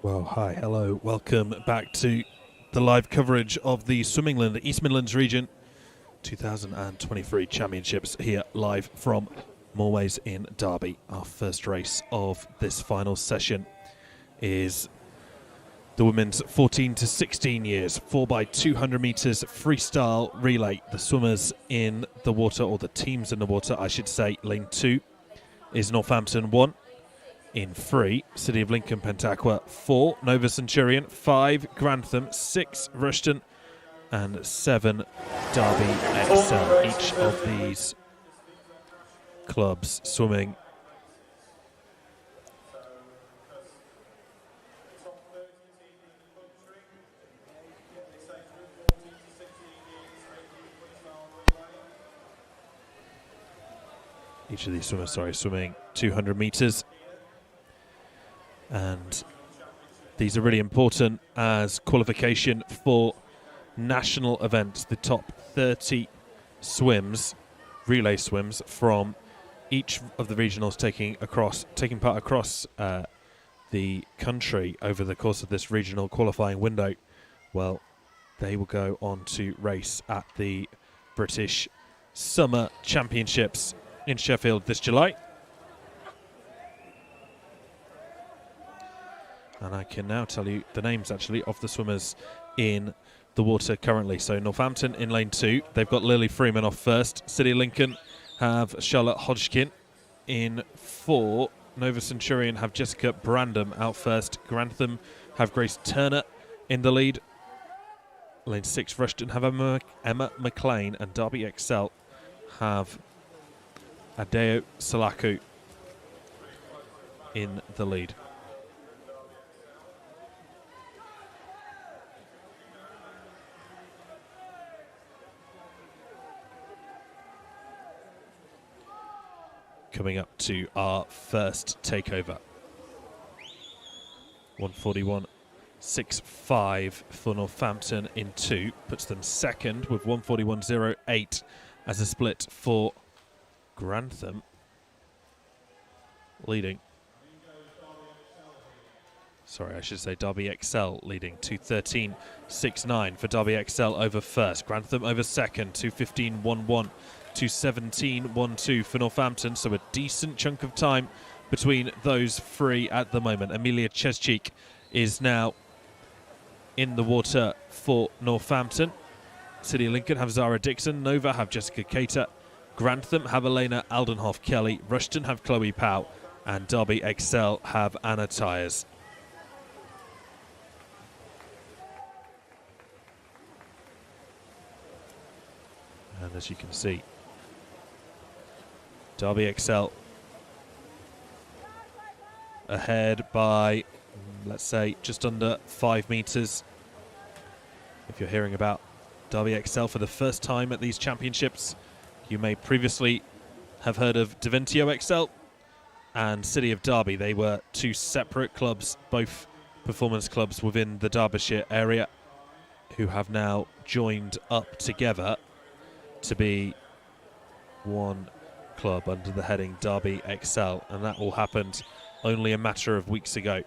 Well, hi, hello, welcome back to the live coverage of the Swimmingland, the East Midlands region 2023 Championships here live from Moorways in Derby. Our first race of this final session is the women's 14 to 16 years 4x200 metres freestyle relay. The swimmers in the water, or the teams in the water I should say. Lane 2 is Northampton 1. In 3, City of Lincoln Pentaqua, 4, Nova Centurion, 5, Grantham, 6, Rushton, and 7, Derby XL. Each of these clubs swimming swimming 200 metres. And these are really important as qualification for national events. The top 30 swims, relay swims from each of the regionals taking part across the country over the course of this regional qualifying window. Well, they will go on to race at the British Summer Championships in Sheffield this July. And I can now tell you the names, actually, of the swimmers in the water currently. So Northampton in lane 2. They've got Lily Freeman off first. City of Lincoln have Charlotte Hodgkin in 4. Nova Centurion have Jessica Brandom out first. Grantham have Grace Turner in the lead. Lane 6, Rushton have Emma McLean. And Derby XL have Adeo Salaku in the lead. Coming up to our first takeover. 141.65 for Northampton in 2, puts them second with 141.08 as a split for Grantham, leading. Sorry, I should say Derby XL leading 213.69 for Derby XL over first. Grantham over second, 215.11. 217.12 for Northampton, so a decent chunk of time between those three at the moment. Amelia Cheschik is now in the water for Northampton. City of Lincoln have Zara Dixon. Nova have Jessica Cater. Grantham have Elena Aldenhoff Kelly. Rushton have Chloe Powell. And Derby XL have Anna Tyers. And as you can see, Derby XL ahead by, let's say, just under 5 metres. If you're hearing about Derby XL for the first time at these championships, you may previously have heard of Deventio XL and City of Derby. They were two separate clubs, both performance clubs within the Derbyshire area, who have now joined up together to be one club under the heading Derby XL, and that all happened only a matter of weeks ago.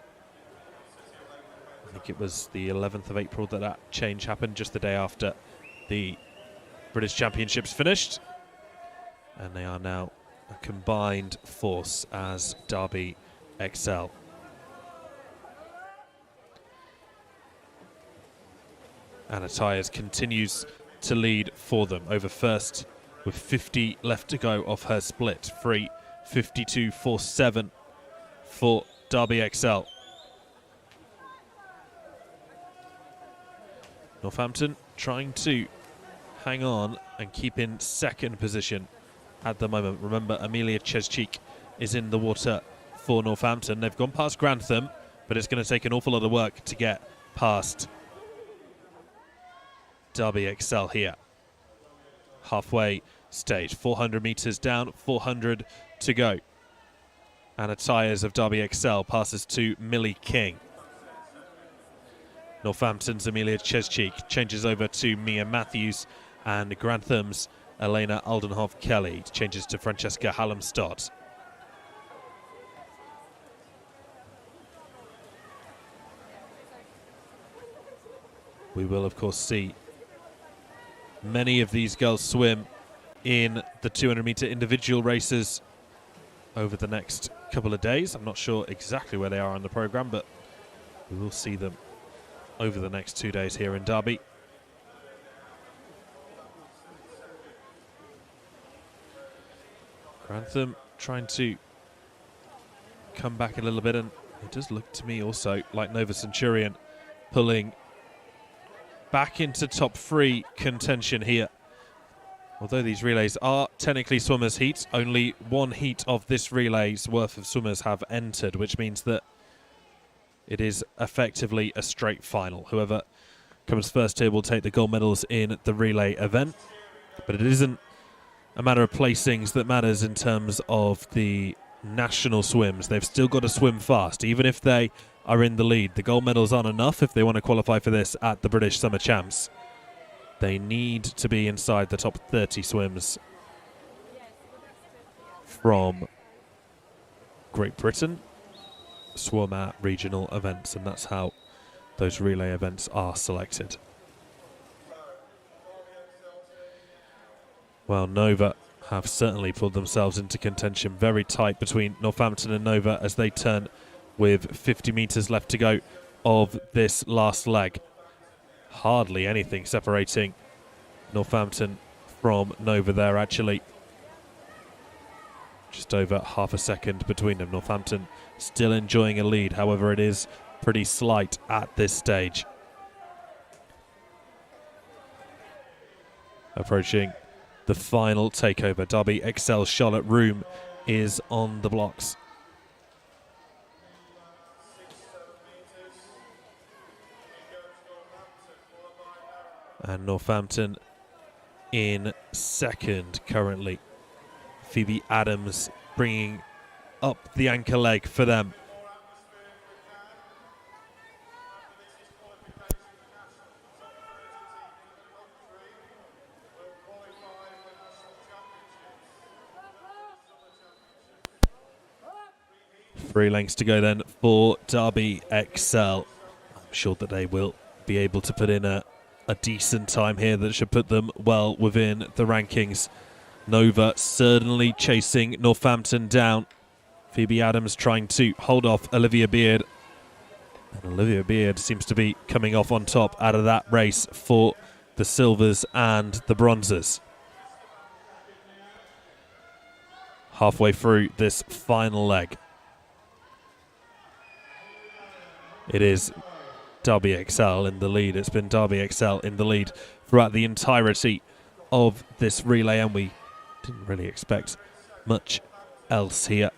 I think it was the 11th of April that change happened, just the day after the British Championships finished, and they are now a combined force as Derby XL. Anna Tyers continues to lead for them over first with 50 left to go off her split. 3:52.47 for Derby XL. Northampton trying to hang on and keep in second position at the moment. Remember, Amelia Cheschik is in the water for Northampton. They've gone past Grantham. but it's going to take an awful lot of work to get past Derby Excel here. Halfway stage, 400 meters down, 400 to go. And the tyres of Derby Excel passes to Millie King. Northampton's Amelia Cheschik changes over to Mia Matthews, and Grantham's Elena Aldenhoff-Kelly changes to Francesca Hallamstott. We will, of course, see many of these girls swim in the 200-meter individual races over the next couple of days. I'm not sure exactly where they are on the program, but we will see them over the next 2 days here in Derby. Grantham trying to come back a little bit, and it does look to me also like Nova Centurion pulling back into top 3 contention here. Although these relays are technically swimmers' heats, only one heat of this relay's worth of swimmers have entered, which means that it is effectively a straight final. Whoever comes first here will take the gold medals in the relay event. But it isn't a matter of placings that matters in terms of the national swims. They've still got to swim fast, even if they are in the lead. The gold medals aren't enough if they want to qualify for this at the British Summer Champs. They need to be inside the top 30 swims from Great Britain, swum at regional events, and that's how those relay events are selected. Well, Nova have certainly pulled themselves into contention, very tight between Northampton and Nova as they turn with 50 metres left to go of this last leg. Hardly anything separating Northampton from Nova there, actually. Just over half a second between them. Northampton still enjoying a lead, however it is pretty slight at this stage. Approaching the final takeover. Derby Excel Charlotte Room is on the blocks. And Northampton in second currently. Phoebe Adams bringing up the anchor leg for them. Three lengths to go then for Derby Excel. I'm sure that they will be able to put in a decent time here that should put them well within the rankings. Nova certainly chasing Northampton down. Phoebe Adams trying to hold off Olivia Beard. And Olivia Beard seems to be coming off on top out of that race for the silvers and the bronzes. Halfway through this final leg. It is Derby Excel in the lead. It's been Derby Excel in the lead throughout the entirety of this relay, and we didn't really expect much else here.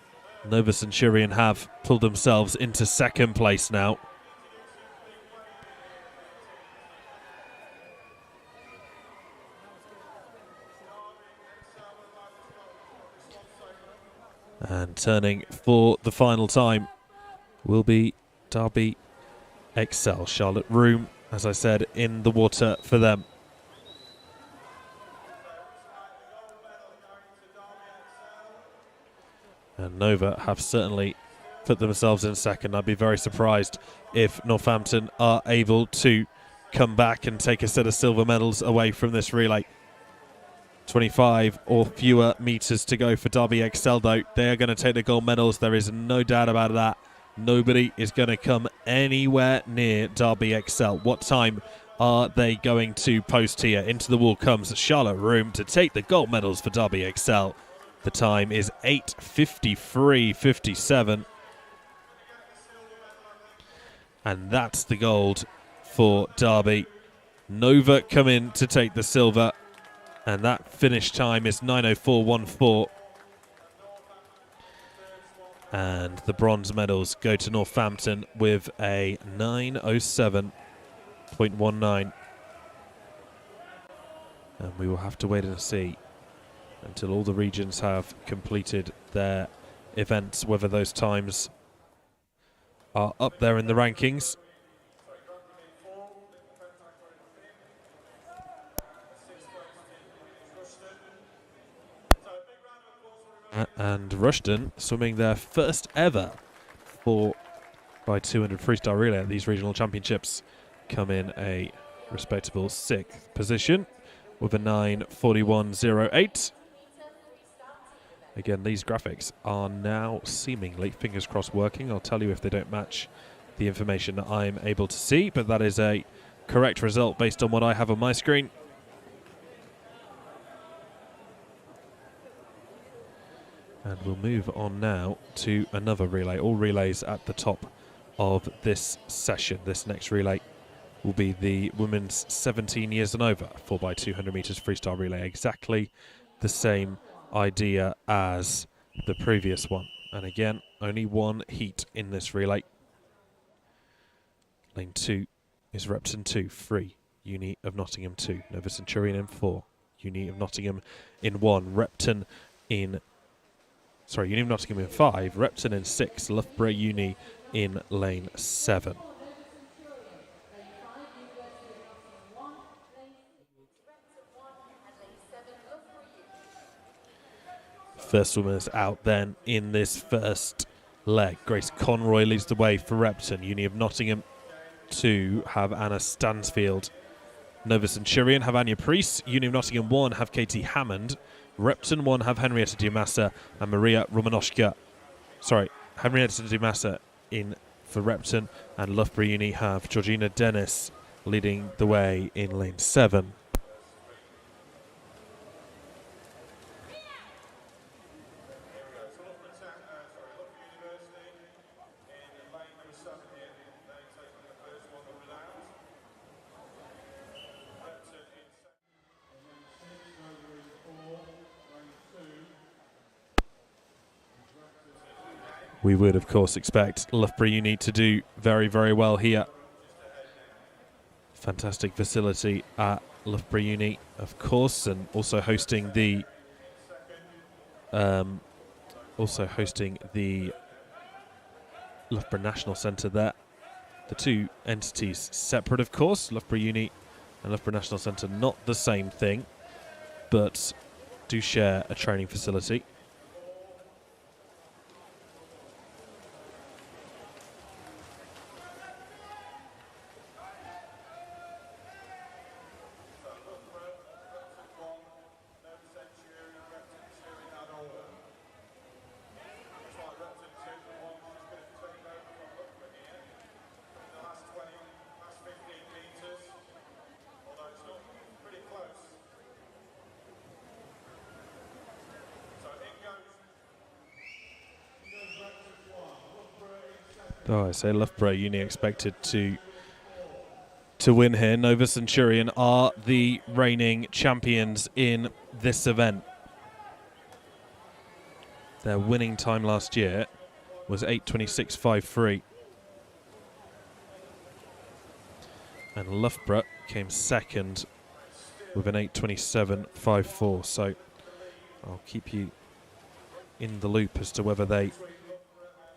Nova Centurion have pulled themselves into second place now. And turning for the final time will be Derby Excel. Charlotte Room, as I said, in the water for them. And Nova have certainly put themselves in second. I'd be very surprised if Northampton are able to come back and take a set of silver medals away from this relay. 25 or fewer meters to go for Derby Excel, though. They are going to take the gold medals. There is no doubt about that. Nobody is going to come anywhere near Derby Excel. What time are they going to post here? Into the wall comes Charlotte Room to take the gold medals for Derby Excel. The time is 8:53.57. And that's the gold for Derby. Nova come in to take the silver. And that finish time is 9:04.14. And the bronze medals go to Northampton with a 9:07.19. And we will have to wait and see until all the regions have completed their events, whether those times are up there in the rankings. And Rushden swimming their first ever 4x200 freestyle relay at these regional championships come in a respectable 6th position with a 9:41.08. Again, these graphics are now seemingly, fingers crossed, working. I'll tell you if they don't match the information that I'm able to see, but that is a correct result based on what I have on my screen. And we'll move on now to another relay. All relays at the top of this session. This next relay will be the women's 17 years and over 4x200 meters freestyle relay. Exactly the same idea as the previous one. And again, only one heat in this relay. Lane 2 is Repton 2, 3. Uni of Nottingham 2. Nova Centurion in 4. Uni of Nottingham in 1. Uni of Nottingham in 5. Repton in 6. Loughborough Uni in lane 7. First swimmers out then in this first leg. Grace Conroy leads the way for Repton. Uni of Nottingham 2 have Anna Stansfield. Nova Centurion have Anya Priest. Uni of Nottingham 1 have Katie Hammond. Repton 1 have Henrietta Diamassa and Maria Romanoshka. Henrietta Diamassa in for Repton, and Loughborough Uni have Georgina Dennis leading the way in lane 7. We would, of course, expect Loughborough Uni to do very, very well here. Fantastic facility at Loughborough Uni, of course, and also hosting the Loughborough National Centre there. The two entities separate, of course. Loughborough Uni and Loughborough National Centre not the same thing, but do share a training facility. Oh, I say Loughborough Uni expected to win here. Nova Centurion are the reigning champions in this event. Their winning time last year was 8:26.53. And Loughborough came second with an 8:27.54. So I'll keep you in the loop as to whether they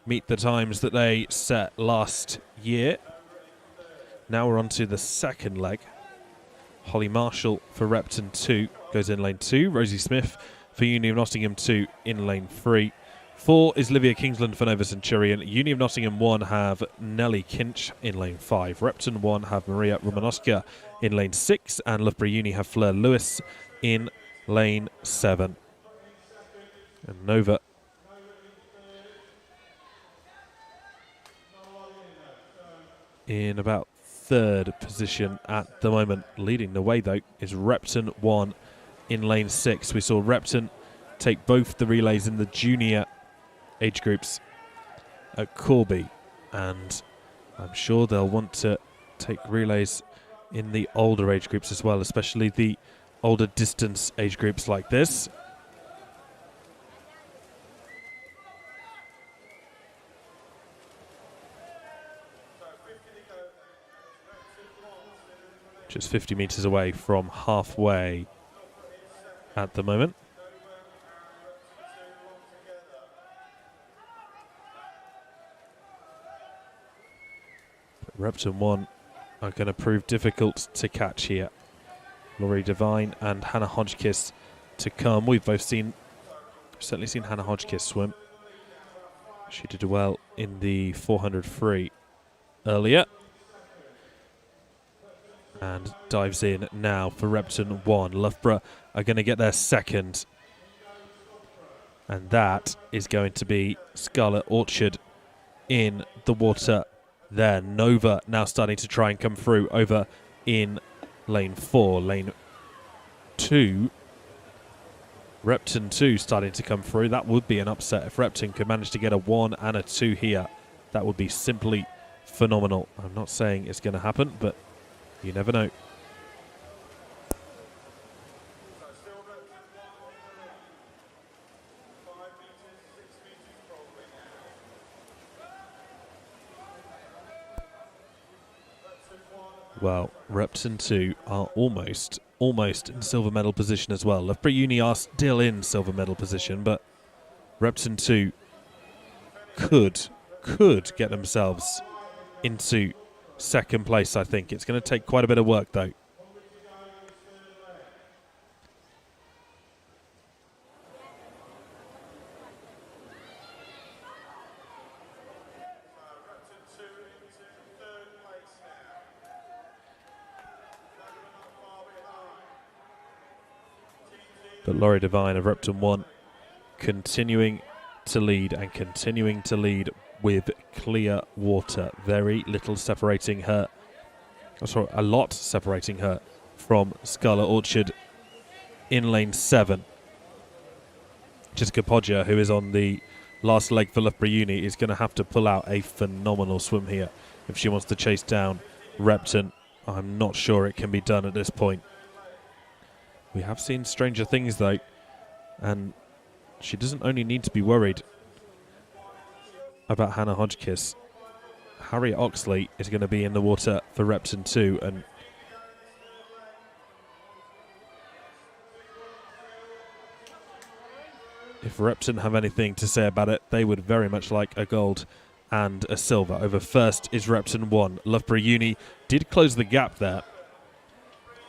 meet the times that they set last year. Now we're on to the second leg. Holly Marshall for Repton 2 goes in lane 2. Rosie Smith for Uni of Nottingham 2 in lane 3. 4 is Livia Kingsland for Nova Centurion. Uni of Nottingham 1 have Nellie Kinch in lane 5. Repton 1 have Maria Romanoska in lane 6. And Loughborough Uni have Fleur Lewis in lane 7. And Nova in about third position at the moment. Leading the way, though, is Repton 1 in lane 6. We saw Repton take both the relays in the junior age groups at Corby, and I'm sure they'll want to take relays in the older age groups as well, especially the older distance age groups like this. just 50 metres away from halfway at the moment. Repton 1 are going to prove difficult to catch here. Laurie Devine and Hannah Hodgkiss to come. We've both certainly seen Hannah Hodgkiss swim. She did well in the 400 free earlier. And dives in now for Repton 1. Loughborough are going to get their second. And that is going to be Scarlet Orchard in the water there. Nova now starting to try and come through over in lane 4. Lane 2. Repton 2 starting to come through. That would be an upset if Repton could manage to get a 1 and a 2 here. That would be simply phenomenal. I'm not saying it's going to happen, but you never know. Well, Repton 2 are almost in silver medal position as well. Loughborough Uni are still in silver medal position, but Repton 2 could get themselves into second place, I think. It's going to take quite a bit of work, though. But Laurie Devine of Repton 1 continuing to lead and continuing to lead with clear water. Very little separating her. Oh, sorry, a lot separating her from Scarlet Orchard in lane 7. Jessica Podger, who is on the last leg for Loughborough Uni, is going to have to pull out a phenomenal swim here if she wants to chase down Repton. I'm not sure it can be done at this point. We have seen stranger things, though, and she doesn't only need to be worried about Hannah Hodgkiss. Harriet Oxley is going to be in the water for Repton 2, and if Repton have anything to say about it, they would very much like a gold and a silver. Over first is Repton 1. Loughborough Uni did close the gap there.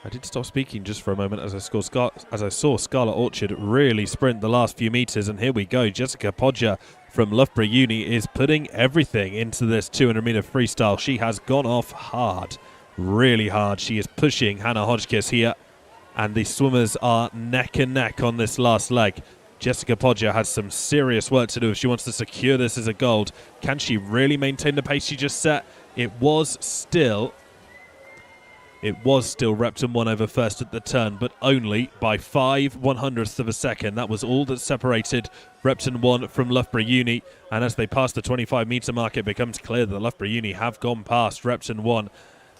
I did stop speaking just for a moment as I saw Scarlet Orchard really sprint the last few metres, and here we go. Jessica Podger from Loughborough Uni is putting everything into this 200-metre freestyle. She has gone off hard, really hard. She is pushing Hannah Hodgkiss here, and the swimmers are neck and neck on this last leg. Jessica Podger has some serious work to do if she wants to secure this as a gold. Can she really maintain the pace she just set? It was still Repton 1 over first at the turn, but only by 5/100ths of a second. That was all that separated Repton 1 from Loughborough Uni. And as they pass the 25-metre mark, it becomes clear that Loughborough Uni have gone past Repton 1.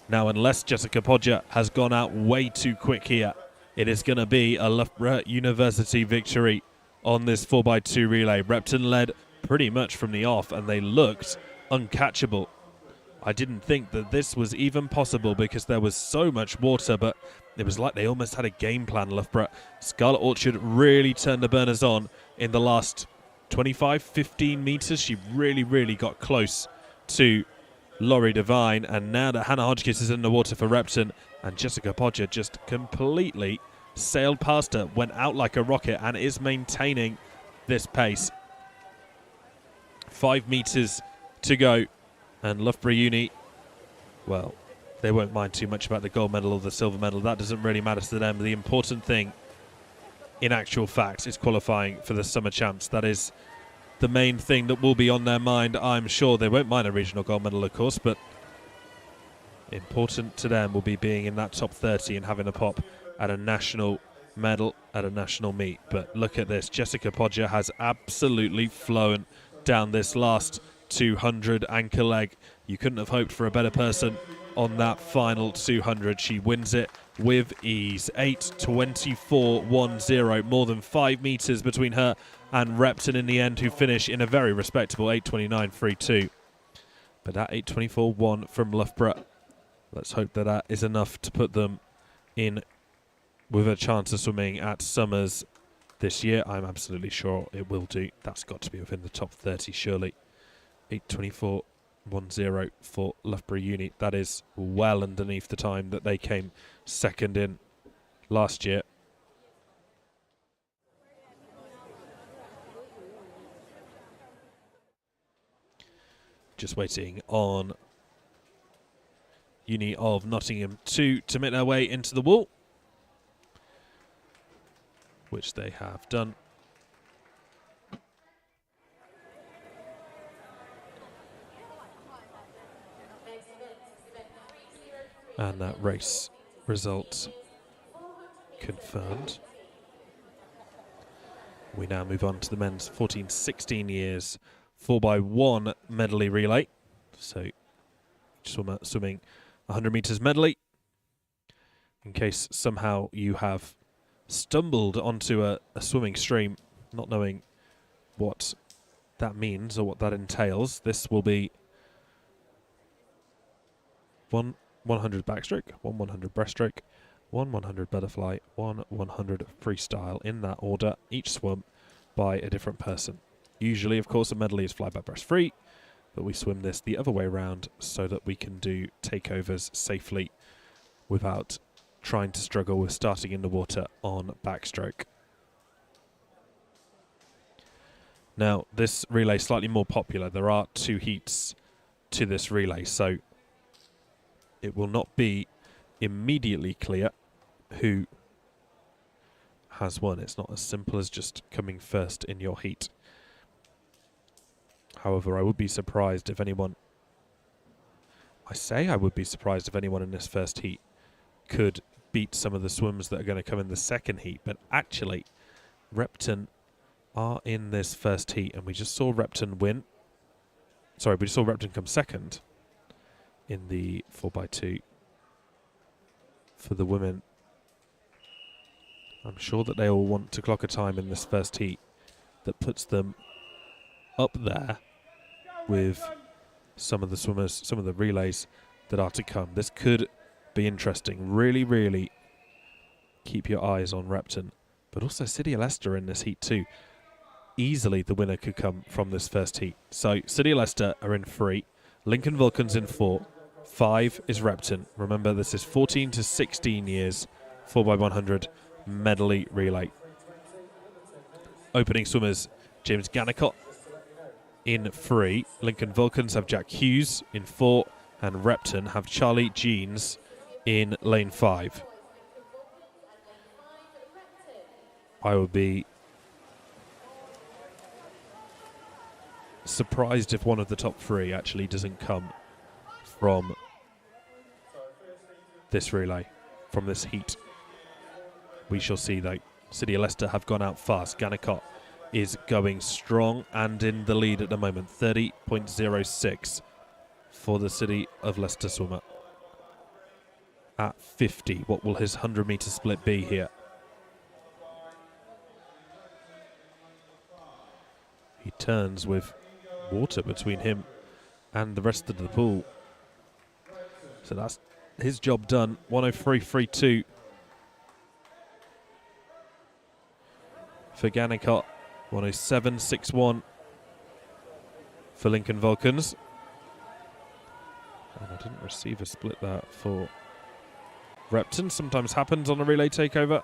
Now, unless Jessica Podger has gone out way too quick here, it is going to be a Loughborough University victory on this 4x2 relay. Repton led pretty much from the off, and they looked uncatchable. I didn't think that this was even possible because there was so much water, but it was like they almost had a game plan, Loughborough. Scarlet Orchard really turned the burners on in the last 25, 15 metres. She really got close to Laurie Devine, and now that Hannah Hodgkiss is in the water for Repton, and Jessica Podger just completely sailed past her, went out like a rocket, and is maintaining this pace. 5 metres to go. And Loughborough Uni, well, they won't mind too much about the gold medal or the silver medal. That doesn't really matter to them. The important thing, in actual fact, is qualifying for the Summer Champs. That is the main thing that will be on their mind, I'm sure. They won't mind a regional gold medal, of course, but important to them will be being in that top 30 and having a pop at a national medal, at a national meet. But look at this. Jessica Podger has absolutely flown down this last 200 anchor leg. You couldn't have hoped for a better person on that final 200. She wins it with ease. 8:24.10, more than 5 metres between her and Repton in the end, who finish in a very respectable 8:29.32. But that 8:24.1 from Loughborough Let's hope that that is enough to put them in with a chance of swimming at Summers this year. I'm absolutely sure it will do. That's got to be within the top 30 surely. 8:24.10 for Loughborough Uni. That is well underneath the time that they came second in last year. Just waiting on Uni of Nottingham to make their way into the wall, which they have done. And that race result confirmed. We now move on to the men's 14-16 years 4x1 medley relay. So swimming 100 meters medley. In case somehow you have stumbled onto a swimming stream, not knowing what that means or what that entails, this will be 1 100 backstroke, 1 100 breaststroke, 1 100 butterfly, 1 100 freestyle in that order, each swum by a different person. Usually, of course, a medley is fly by breast free, but we swim this the other way around so that we can do takeovers safely without trying to struggle with starting in the water on backstroke. Now, this relay is slightly more popular. There are 2 heats to this relay, so it will not be immediately clear who has won. It's not as simple as just coming first in your heat. However, I would be surprised if anyone... I would be surprised if anyone in this first heat could beat some of the swims that are going to come in the second heat. But actually, Repton are in this first heat, and we just saw Repton win. Sorry, we just saw Repton come second in the 4x2 for the women. I'm sure that they all want to clock a time in this first heat that puts them up there with some of the swimmers, some of the relays that are to come. This could be interesting. Really, really keep your eyes on Repton, but also City of Leicester in this heat too. Easily the winner could come from this first heat. So City of Leicester are in 3, Lincoln Vulcans in 4, 5 is Repton. Remember, this is 14 to 16 years, 4x100 medley relay. Opening swimmers, James Gannicott in 3. Lincoln Vulcans have Jack Hughes in 4, and Repton have Charlie Jeans in lane 5. I would be surprised if one of the top 3 actually doesn't come from this relay, from this heat. We shall see though. City of Leicester have gone out fast. Gannicott is going strong and in the lead at the moment. 30.06 for the City of Leicester swimmer. At 50, what will his 100 metre split be here? He turns with water between him and the rest of the pool. So that's his job done. 103.32 for Gannicott. 107.61 for Lincoln Vulcans. And I didn't receive a split there for Repton. Sometimes happens on a relay takeover.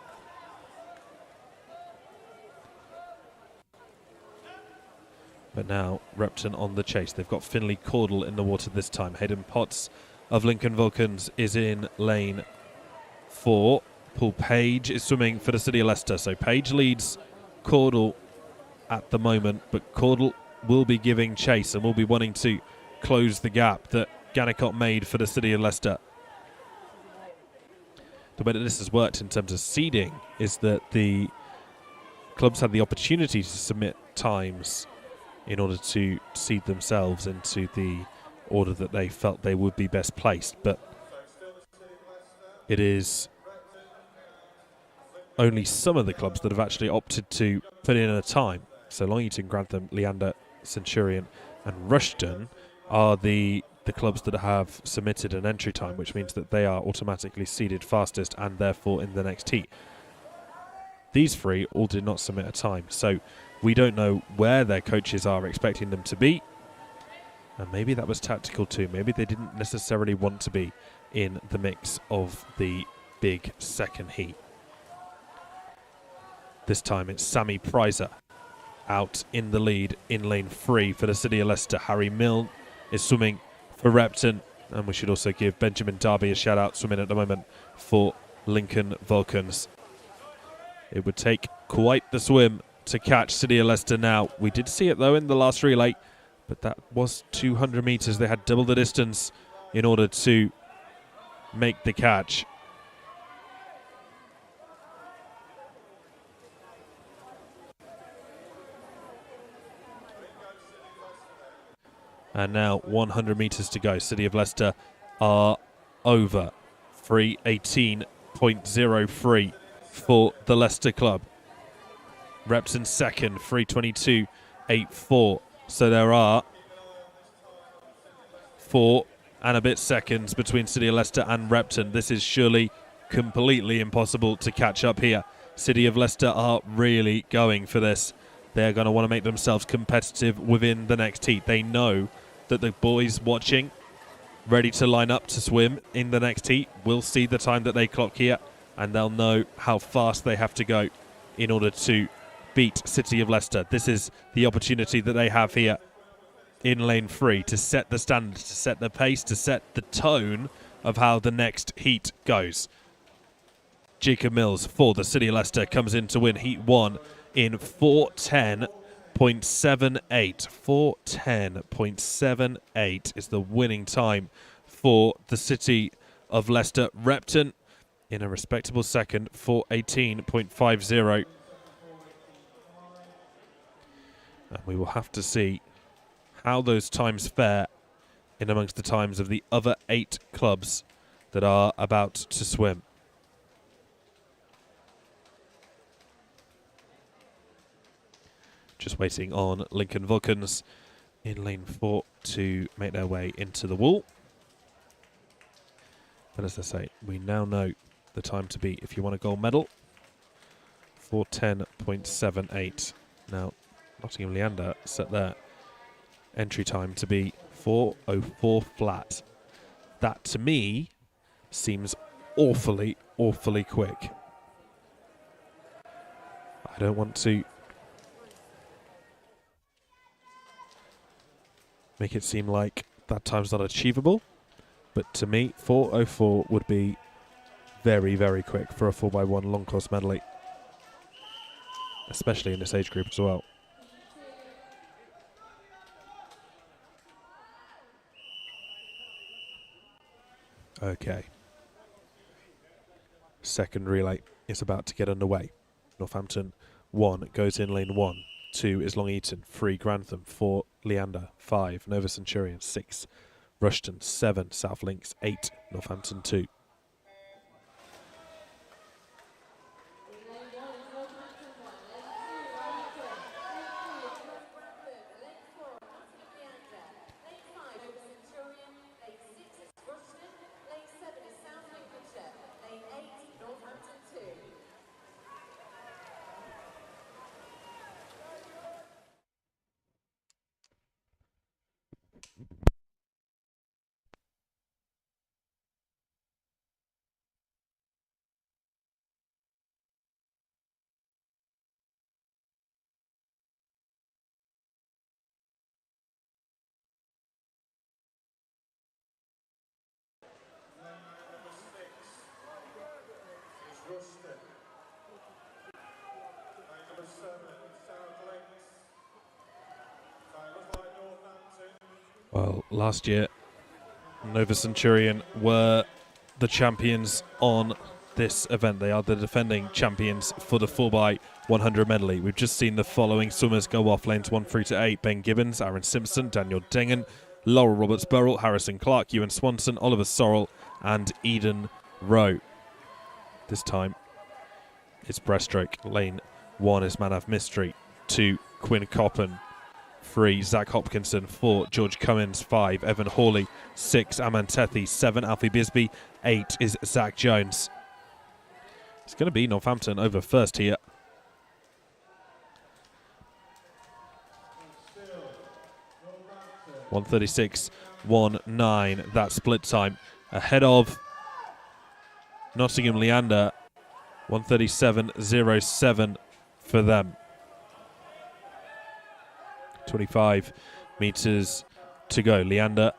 But now Repton on the chase. They've got Finley Caudle in the water this time. Hayden Potts of Lincoln Vulcans is in lane 4. Paul Page is swimming for the City of Leicester. So Page leads Caudle at the moment, but Caudle will be giving chase and will be wanting to close the gap that Gannicott made for the City of Leicester. The way that this has worked in terms of seeding is that the clubs had the opportunity to submit times in order to seed themselves into the order that they felt they would be best placed, but it is only some of the clubs that have actually opted to put in a time. So Long Eaton, Grantham, Leander, Centurion and Rushden are the the clubs that have submitted an entry time, which means that they are automatically seeded fastest and therefore in the next heat. These three all did not submit a time, so we don't know where their coaches are expecting them to be. And maybe that was tactical too. Maybe they didn't necessarily want to be in the mix of the big second heat. This time it's Sammy Prizer out in the lead in lane 3 for the City of Leicester. Harry Milne is swimming for Repton, and we should also give Benjamin Darby a shout out, swimming at the moment for Lincoln Vulcans. It would take quite the swim to catch City of Leicester now. We did see it though in the last relay, but that was 200 metres. They had double the distance in order to make the catch. And now 100 metres to go. City of Leicester are over 3:18.03 for the Leicester club. Repton second, 3:22.84. So there are 4 and a bit seconds between City of Leicester and Repton. This is surely completely impossible to catch up here. City of Leicester are really going for this. They're going to want to make themselves competitive within the next heat. They know that the boys watching, ready to line up to swim in the next heat, will see the time that they clock here, and they'll know how fast they have to go in order to beat City of Leicester. This is the opportunity that they have here in lane 3 to set the standard, to set the pace, to set the tone of how the next heat goes. Jacob Mills for the City of Leicester comes in to win heat 1 in 4:10.78. 4:10.78 is the winning time for the City of Leicester. Repton in a respectable second, 4:18.50. And we will have to see how those times fare in amongst the times of the other 8 clubs that are about to swim. Just waiting on Lincoln Vulcans in lane 4 to make their way into the wall. But as I say, we now know the time to beat if you want a gold medal. 4:10.78. Now, Nottingham Leander set their entry time to be 4:04 flat. That, to me, seems awfully, awfully quick. I don't want to make it seem like that time's not achievable, but to me, 4:04 would be very, very quick for a 4x1 long course medley, especially in this age group as well. Okay. Second relay is about to get underway. Northampton 1 goes in lane 1. 2 is Long Eaton. 3 Grantham. 4 Leander. 5 Nova Centurion. 6 Rushton. 7 South Links. 8 Northampton 2. Well, last year, Nova Centurion were the champions on this event. They are the defending champions for the 4x100 medley. We've just seen the following swimmers go off lanes 1 through to 8. Ben Gibbons, Aaron Simpson, Daniel Dengan, Laurel Roberts-Burrell, Harrison Clark, Ewan Swanson, Oliver Sorrell, and Eden Rowe. This time, it's breaststroke. Lane 1 is Manav Mystery. 2, Quinn Coppen. 3, Zach Hopkinson. 4, George Cummins. 5, Evan Hawley. 6, Aman Tethi. 7, Alfie Bisbee. 8 is Zach Jones. It's going to be Northampton over first here. (136.19) that split time. Ahead of Nottingham Leander. 137.07 for them. 25 metres to go. Leander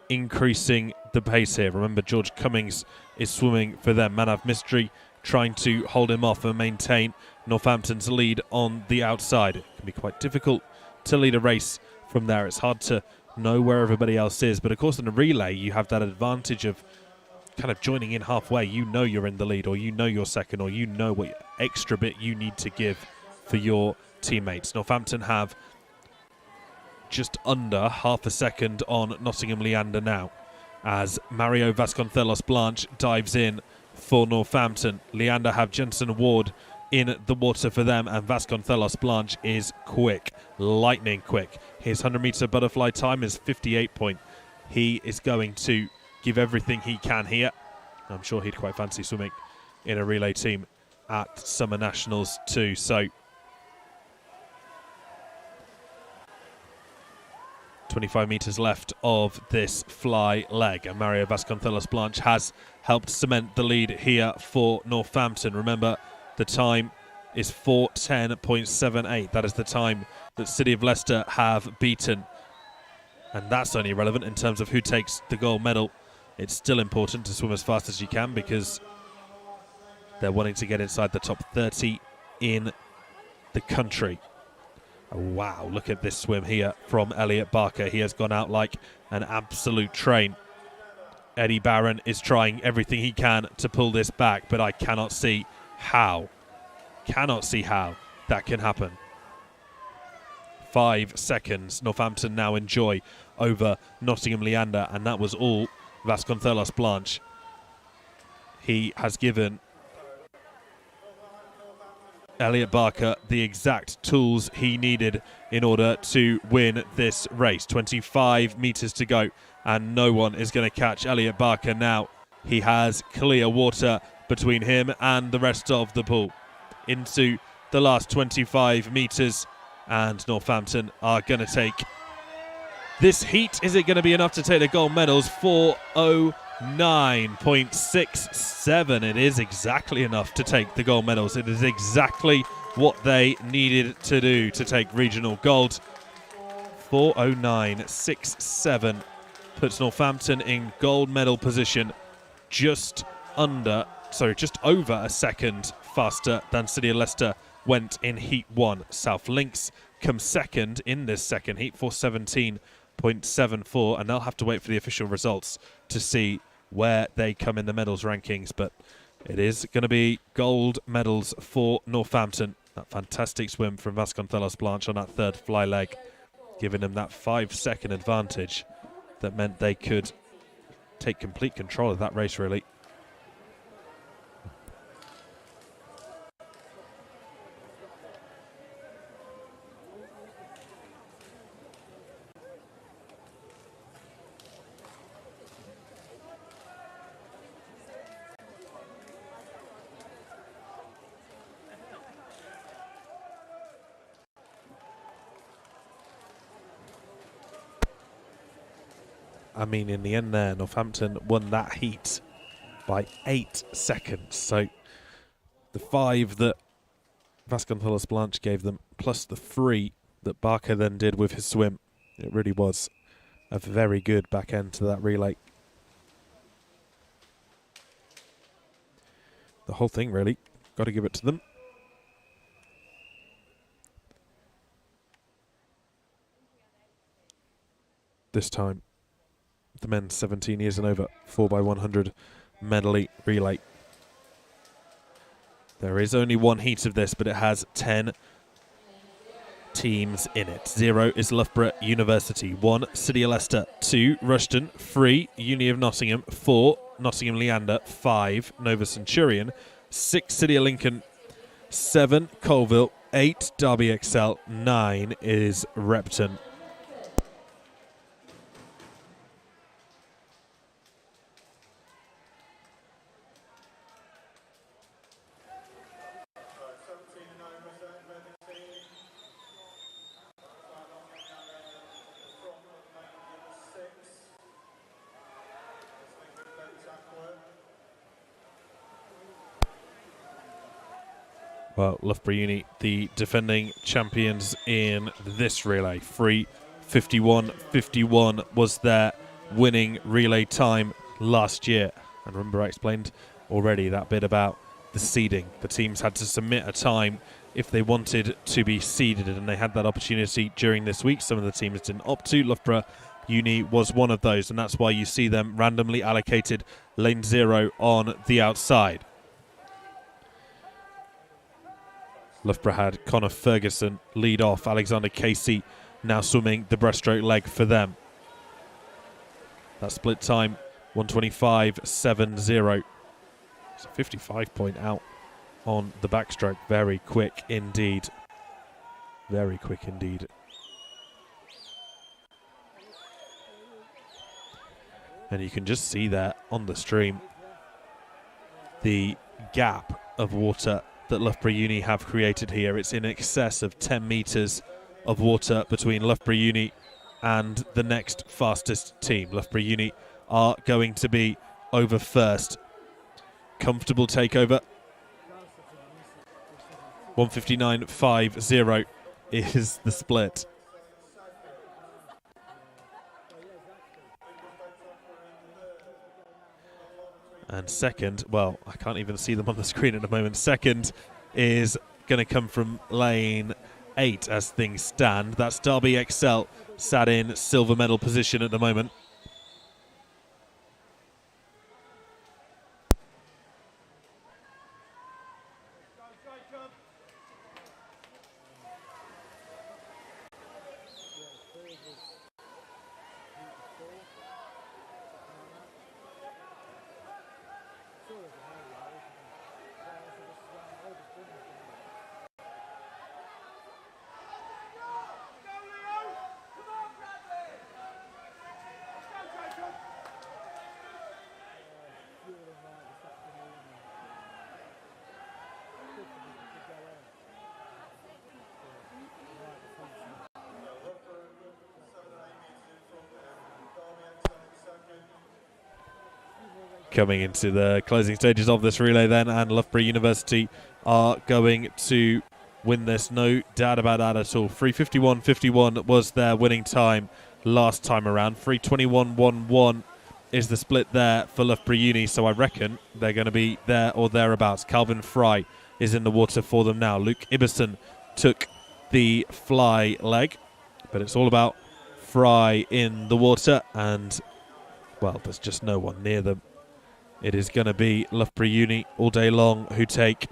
increasing the pace here. Remember, George Cummings is swimming for them. Manav Mistry trying to hold him off and maintain Northampton's lead on the outside. It can be quite difficult to lead a race from there. It's hard to know where everybody else is, but of course in a relay you have that advantage of kind of joining in halfway. You know you're in the lead, or you know you're second, or you know what extra bit you need to give for your teammates. Northampton have just under half a second on Nottingham Leander now, as Mario Vasconcelos Blanche dives in for Northampton. Leander have Jensen Ward in the water for them, and Vasconcelos Blanche is quick, lightning quick. His 100-metre butterfly time is 58 point. He is going to give everything he can here. I'm sure he'd quite fancy swimming in a relay team at Summer Nationals too. So 25 metres left of this fly leg, and Mario Vasconcelos Blanche has helped cement the lead here for Northampton. Remember, the time is 4:10.78. That is the time that City of Leicester have beaten. And that's only relevant in terms of who takes the gold medal. It's still important to swim as fast as you can because they're wanting to get inside the top 30 in the country. Oh, wow, look at this swim here from Elliot Barker. He has gone out like an absolute train. Eddie Barron is trying everything he can to pull this back, but I cannot see how. Cannot see how that can happen. 5 seconds Northampton now enjoy over Nottingham Leander, and that was all Vasconcelos Blanche. He has given Elliot Barker the exact tools he needed in order to win this race. 25 metres to go, and no one is going to catch Elliot Barker now. He has clear water between him and the rest of the pool. Into the last 25 metres, and Northampton are going to take this heat. Is it going to be enough to take the gold medals? 4:09.67. It is exactly enough to take the gold medals. It is exactly what they needed to do to take regional gold. 4:09.67 puts Northampton in gold medal position, just over a second faster than City of Leicester went in Heat 1. South Links come second in this second heat, 4:17.74, and they'll have to wait for the official results to see where they come in the medals rankings. But it is going to be gold medals for Northampton. That fantastic swim from Vasconcelos Blanche on that third fly leg, giving them that 5-second advantage that meant they could take complete control of that race, really. I mean, in the end there, Northampton won that heat by 8 seconds. So the 5 that Vasconcelos Blanche gave them, plus the 3 that Barker then did with his swim, it really was a very good back end to that relay. The whole thing, really. Got to give it to them. This time, the men's 17 years and over 4x100 medley relay. There is only one heat of this, but it has 10 teams in it. 0 is Loughborough University, 1 City of Leicester, 2 Rushden, 3 Uni of Nottingham, 4 Nottingham Leander, 5 Nova Centurion, 6 City of Lincoln, 7 Colville, 8 Derby Excel, 9 is Repton. Well, Loughborough Uni, the defending champions in this relay. 3:51.51 was their winning relay time last year. And remember, I explained already that bit about the seeding. The teams had to submit a time if they wanted to be seeded, and they had that opportunity during this week. Some of the teams didn't opt to. Loughborough Uni was one of those, and that's why you see them randomly allocated lane 0 on the outside. Loughborough had Connor Ferguson lead off. Alexander Casey now swimming the breaststroke leg for them. That split time, 1:25.70. It's a 55 point out on the backstroke. Very quick indeed. Very quick indeed. And you can just see there on the stream the gap of water that Loughborough Uni have created here. It's in excess of 10 metres of water between Loughborough Uni and the next fastest team. Loughborough Uni are going to be over first. Comfortable takeover. 1:59.50 is the split. And second, well, I can't even see them on the screen at the moment. Second is going to come from lane 8 as things stand. That's Derby Excel, sat in silver medal position at the moment. Coming into the closing stages of this relay then, and Loughborough University are going to win this, no doubt about that at all. 3:51.51 was their winning time last time around. 3:21.11 is the split there for Loughborough Uni, so I reckon they're going to be there or thereabouts. Calvin Fry is in the water for them now. Luke Ibbison took the fly leg, but it's all about Fry in the water, and, well, there's just no one near them. It is going to be Loughborough Uni all day long who take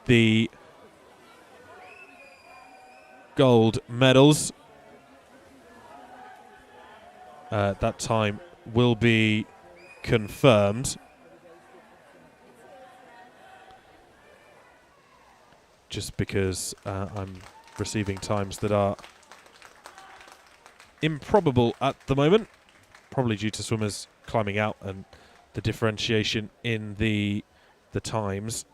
the gold medals. That time will be confirmed. Just because I'm receiving times that are improbable at the moment, probably due to swimmers climbing out and the differentiation in the times.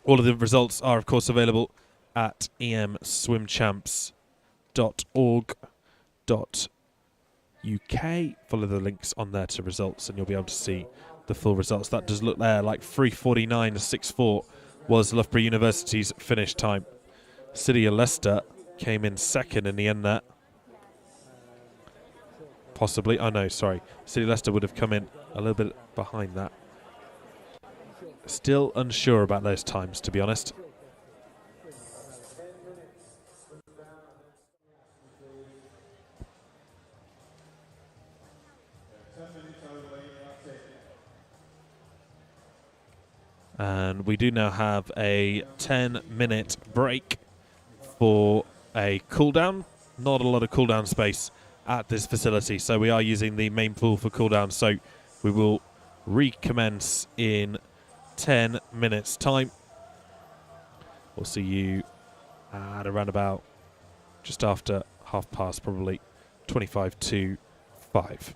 All of the results are, of course, available at emswimchamps.org.uk. Follow the links on there to results and you'll be able to see the full results. That does look there like 3:49.64 was Loughborough University's finish time. City of Leicester came in second in the end there. Possibly. Oh, no, sorry. City of Leicester would have come in a little bit behind that. Still unsure about those times, to be honest. And we do now have a 10-minute break for a cool-down. Not a lot of cool-down space at this facility, so we are using the main pool for cool-down. So we will recommence in 10 minutes' time. We'll see you at around about just after 5:30, probably 5:25.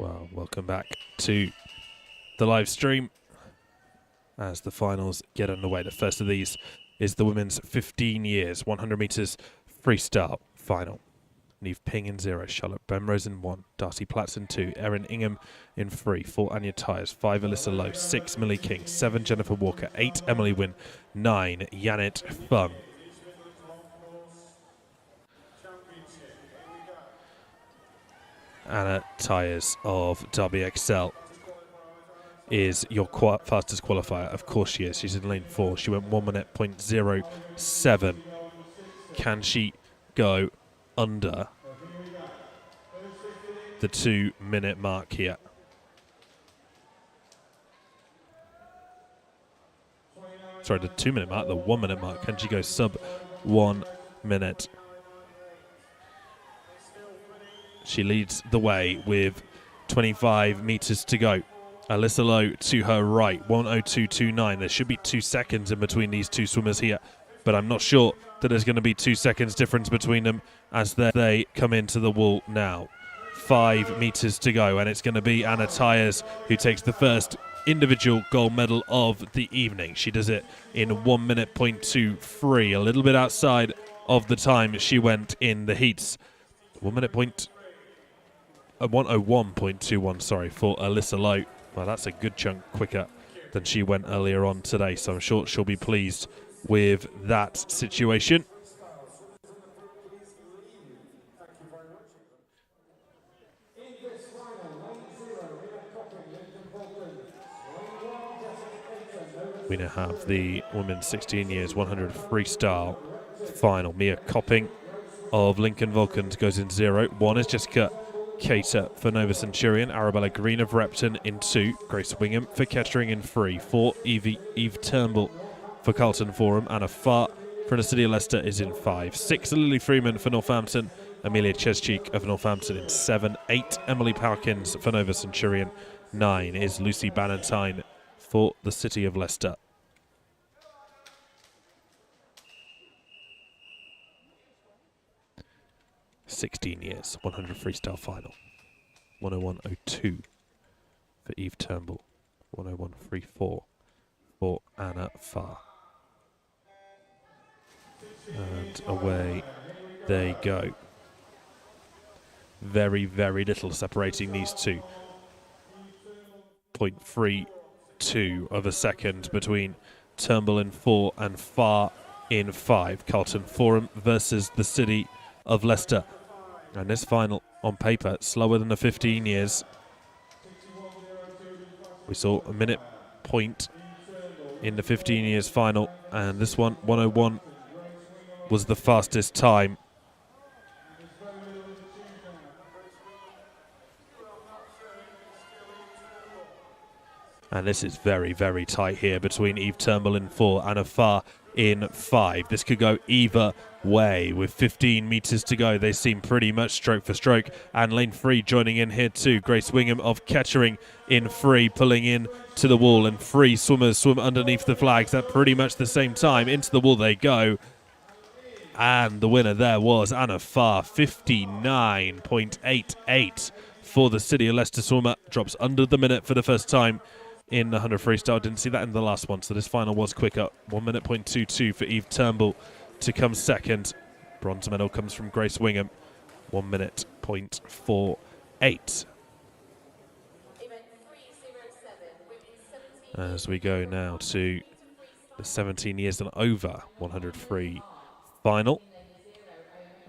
Well, welcome back to the live stream as the finals get underway. The first of these is the women's 15 years 100 meters freestyle final. Neve Ping in 0, Charlotte Bemrose in 1, Darcy Platts in 2, Erin Ingham in 3, 4 Anya Tyres, 5 Alyssa Lowe, 6 Millie King, 7 Jennifer Walker, 8 Emily Wynn, 9 Yanit Fung. Anna Tyres of Derby XL is your fastest qualifier. Of course she is. She's in lane 4. She went 1 minute .07. Can she go under the 2 minute mark here? Sorry, the 2 minute mark, the 1 minute mark. Can she go sub 1 minute? She leads the way with 25 meters to go. Alyssa Lowe to her right, 1:02.29. There should be 2 seconds in between these two swimmers here, but I'm not sure that there's going to be 2 seconds difference between them as they come into the wall now. 5 meters to go, and it's going to be Anna Tyres who takes the first individual gold medal of the evening. She does it in 1 minute .23, a little bit outside of the time she went in the heats. 1 minute 1:01.21, sorry, for Alyssa Lowe. Well, that's a good chunk quicker than she went earlier on today, so I'm sure she'll be pleased with that situation. We now have the women's 16 years 100 freestyle final. Mia Copping of Lincoln Vulcans goes in 0. 1 is Jessica Cater for Nova Centurion, Arabella Green of Repton in 2, Grace Wingham for Kettering in 3, 4 Eve Turnbull for Carlton Forum, Anna Farr for the City of Leicester is in 5, 6 Lily Freeman for Northampton, Amelia Chescheek of Northampton in 7, 8 Emily Parkins for Nova Centurion, 9 is Lucy Bannatyne for the City of Leicester. "16 years, 100 freestyle final. 1:01.02 for Eve Turnbull. 1:01.34 for Anna Farr. And away they go. Very, very little separating these two. 0.32 of a second between Turnbull in 4 and Farr in 5. Carlton Forum versus the City of Leicester. And this final, on paper, slower than the 15 years. We saw a minute point in the 15 years final, and this one, 1:01, was the fastest time. And this is very, very tight here between Eve Turnbull in 4 and Anna Farr in 5. This could go either way with 15 meters to go. They seem pretty much stroke for stroke. And lane 3 joining in here too. Grace Wingham of Kettering in 3, pulling in to the wall. And 3 swimmers swim underneath the flags at pretty much the same time. Into the wall they go. And the winner there was Anna Farr, 59.88 for the City of Leicester swimmer. Drops under the minute for the first time in the 100 freestyle. Didn't see that in the last one, so this final was quicker. 1 minute .22 for Eve Turnbull to come second. Bronze medal comes from Grace Wingham. 1 minute .48. As we go now to the 17 years and over 100 free final.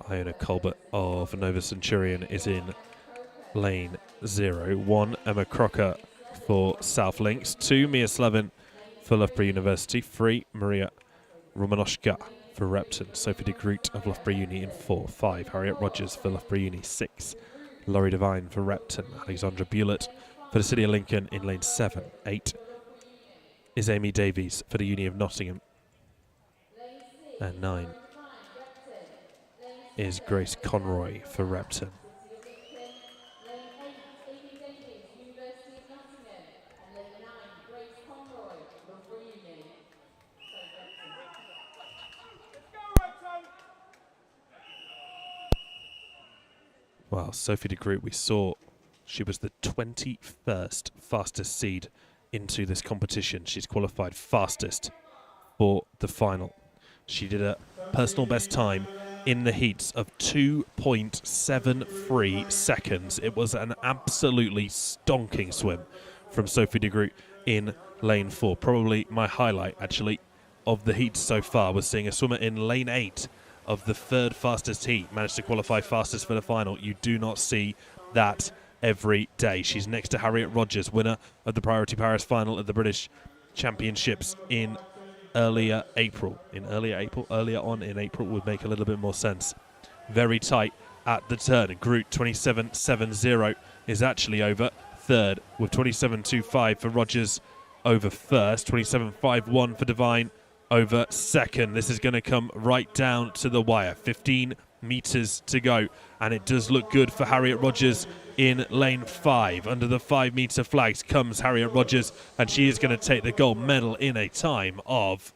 Iona Colbert of Nova Centurion is in lane 0. 1 Emma Crocker for South Links, 2 Mia Slevin for Loughborough University, 3 Maria Romanoshka for Repton, Sophie de Groot of Loughborough Uni in 4, 5 Harriet Rogers for Loughborough Uni, 6 Laurie Devine for Repton, Alexandra Bulett for the City of Lincoln in lane 7, 8 is Amy Davies for the Uni of Nottingham, and 9 is Grace Conroy for Repton. Well, Sophie de Groot we saw She was the 21st fastest seed into this competition. She's qualified fastest for the final. She did a personal best time in the heats of 2.73 seconds. It was an absolutely stonking swim from Sophie de Groot in lane 4. Probably my highlight, actually, of the heats so far was seeing a swimmer in lane 8 of the third fastest heat manage to qualify fastest for the final. You do not see that every day. She's next to Harriet Rogers, winner of the Priority Paris final at the British Championships in earlier on in April would make a little bit more sense. Very tight at the turn. Groot 27.70 is actually over third, with 27.25 for Rogers over first, 27.51 for Devine over second. This is going to come right down to the wire. 15 meters to go, and it does look good for Harriet Rogers in lane 5. Under the 5-meter flags comes Harriet Rogers, and she is going to take the gold medal in a time of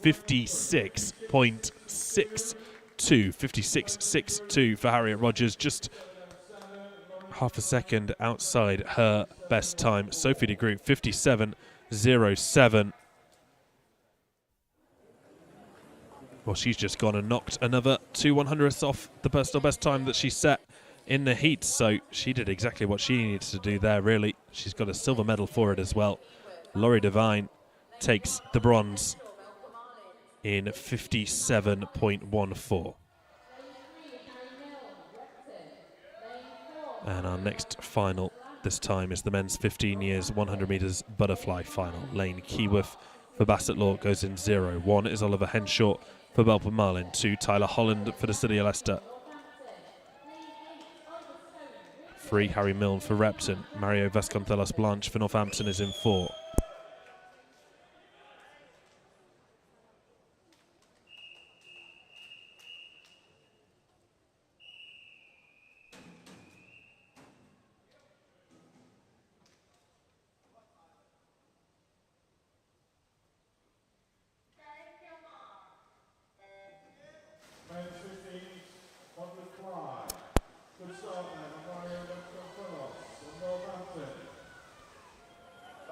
56.62. 56.62 for Harriet Rogers, just half a second outside her best time. Sophie de Groot 57.07. Well, she's just gone and knocked another 2/100ths off the personal best time that she set in the heat. So she did exactly what she needed to do there, really. She's got a silver medal for it as well. Laurie Devine takes the bronze in 57.14. And our next final this time is the men's 15 years 100 metres butterfly final. Lane Keyworth for Bassett Law goes in 0. 1 is Oliver Henshaw for Belper Marlin. 2, Tyler Holland for the City of Leicester. 3, Harry Milne for Repton. Mario Vasconcelos Blanche for Northampton is in 4.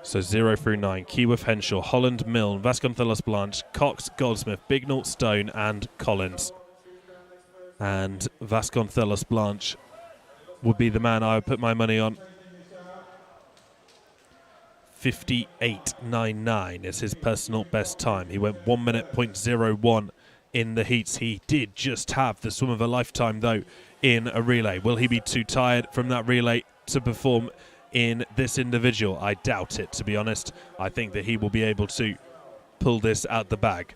So 0 through 9, Keyworth, Henshaw, Holland, Milne, Vasconcelos Blanche, Cox, Goldsmith, Bignall, Stone and Collins. And Vasconcelos Blanche would be the man I would put my money on. 58.99 is his personal best time. He went 1 minute .01 in the heats. He did just have the swim of a lifetime, though, in a relay. Will he be too tired from that relay to perform in this individual? I doubt it, to be honest. I think that he will be able to pull this out the bag.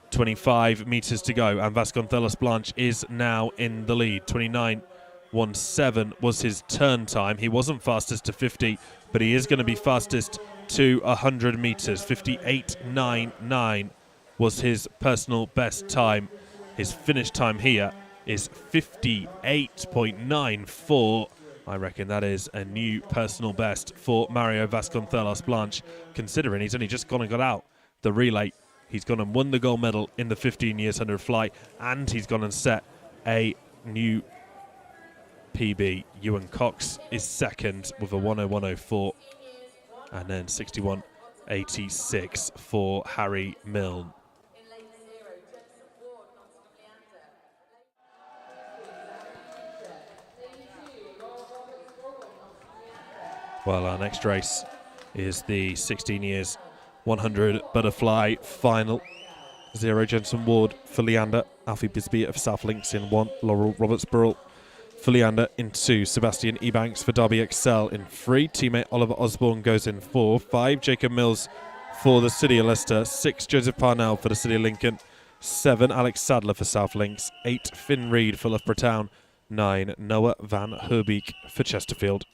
25 meters to go, and Vasconcelos Blanche is now in the lead. 29.17 was his turn time. He wasn't fastest to 50, but he is going to be fastest to 100 meters. 58.99 was his personal best time. His finish time here is 58.94. I reckon that is a new personal best for Mario Vasconcelos Blanche, considering he's only just gone and got out the relay. He's gone and won the gold medal in the 15 years 100 fly, and he's gone and set a new PB. Ewan Cox is second with a 101.04, and then 61.86 for Harry Milne. Well, our next race is the 16 years 100 butterfly final. 0 Jensen Ward for Leander. Alfie Bisbee of South Links in 1. Laurel Roberts-Burrell for Leander in 2. Sebastian Ebanks for Derby Excel in 3. Teammate Oliver Osborne goes in 4. 5 Jacob Mills for the City of Leicester. 6 Joseph Parnell for the City of Lincoln. 7 Alex Sadler for South Links. 8 Finn Reed for Loughborough Town. 9 Noah Van Herbeek for Chesterfield.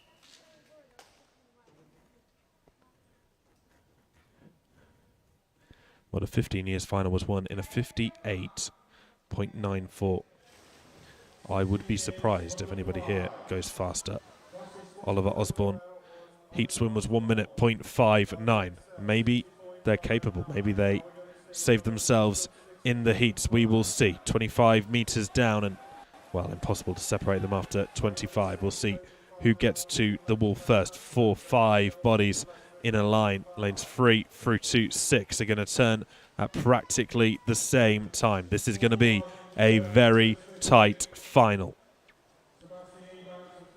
Well, the 15 years final was won in a 58.94. I would be surprised if anybody here goes faster. Oliver Osborne, heat swim was 1 minute .59. Maybe they're capable. Maybe they saved themselves in the heats. We will see. 25 meters down and, well, impossible to separate them after 25. We'll see who gets to the wall first. 4, 5 bodies in a line. Lanes 3 through to 6 are going to turn at practically the same time. This is going to be a very tight final.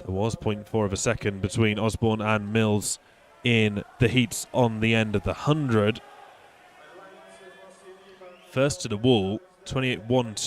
There was 0.4 of a second between Osborne and Mills in the heats on the end of the 100. First to the wall, 28-1.